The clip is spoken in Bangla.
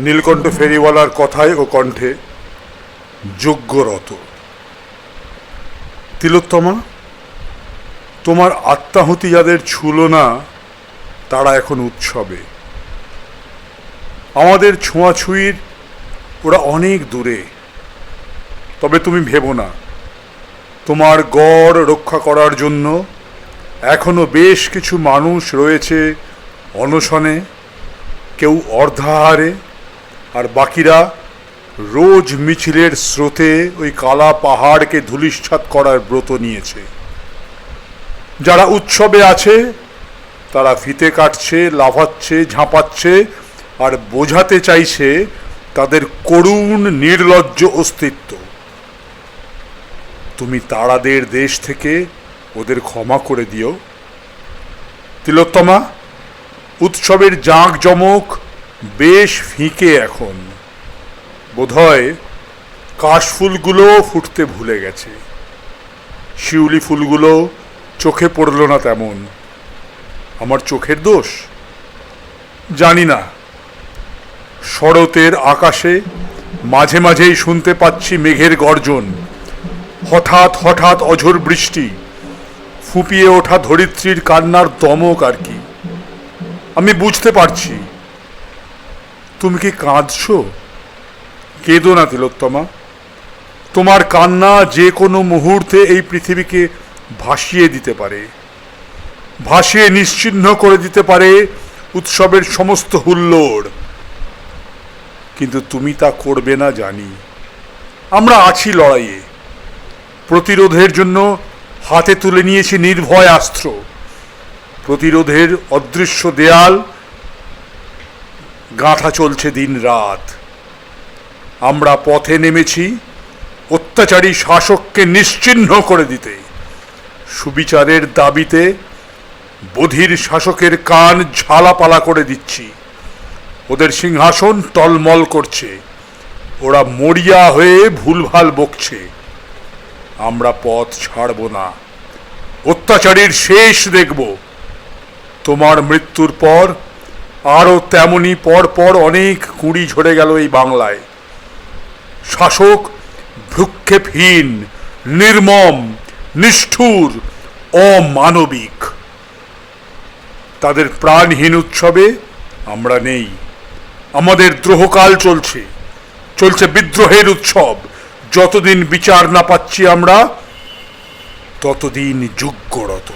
নীলকণ্ঠ ফেরিওয়ালার কথায় ও কণ্ঠে যজ্ঞরত। তিলোত্তমা, তোমার আত্মাহুতি যাদের ছুল না তারা এখন উৎসবে। আমাদের ছোঁয়াছুঁয়ির ওরা অনেক দূরে। তবে তুমি ভেবো না, তোমার গড় রক্ষা করার জন্য এখনো বেশ কিছু মানুষ রয়েছে অনশনে, কেউ অর্ধাহারে, আর বাকিরা রোজ মিছিলের স্রোতে ওই কালা পাহাড়কে ধূলিসাৎ করার ব্রত নিয়েছে। যারা উৎসবে আছে তারা ফিতে কাটছে, লাফাচ্ছে, ঝাঁপাচ্ছে আর বোঝাতে চাইছে তাদের করুণ নির্লজ্জ অস্তিত্ব। তুমি তারাদের দেশ থেকে ওদের ক্ষমা করে দিও। তিলোত্তমা, উৎসবের জাঁকজমক বেশ ফিকে এখন। বোধহয় কাশফুলগুলো ফুটতে ভুলে গেছে। শিউলি ফুলগুলো চোখে পড়ল না তেমন। আমার চোখের দোষ? জানি না। শরতের আকাশে মাঝে মাঝেই শুনতে পাচ্ছি মেঘের গর্জন, হঠাৎ হঠাৎ অঝোর বৃষ্টি, ফুঁপিয়ে ওঠা ধরিত্রীর কান্নার দমক আর কি। আমি বুঝতে পারছি। তুমি কি কাঁদছো? কেঁদো না তিলোত্তমা। তোমার কান্না যে কোনো মুহূর্তে এই পৃথিবীকে ভাসিয়ে দিতে পারে, ভাসিয়ে নিশ্চিহ্ন করে দিতে পারে উৎসবের সমস্ত হুল্লোড়। কিন্তু তুমি তা করবে না জানি। আমরা আছি লড়াইয়ে। প্রতিরোধের জন্য হাতে তুলে নিয়েছি নির্ভয় অস্ত্র। প্রতিরোধের অদৃশ্য দেয়াল গাঁথা চলছে দিন রাত। আমরা পথে নেমেছি অত্যাচারী শাসককে নিশ্চিহ্ন করে দিতে। সুবিচারের দাবিতে বধির শাসকের কান ঝালাপালা করে দিচ্ছি। ওদের সিংহাসন টলমল করছে। ওরা মরিয়া হয়ে ভুলভাল বকছে। আমরা পথ ছাড়ব না। অত্যাচারীর শেষ দেখব। তোমার মৃত্যুর পর আরও তেমনি পর পর অনেক কুঁড়ি ঝরে গেল এই বাংলায়। শাসক ভ্রুক্ষেপহীন, নির্মম, নিষ্ঠুর, অমানবিক। তাদের প্রাণহীন উৎসবে আমরা নেই। আমাদের দ্রোহকাল চলছে, চলছে বিদ্রোহের উৎসব। যতদিন বিচার না পাচ্ছি আমরা, ততদিন যজ্ঞরত।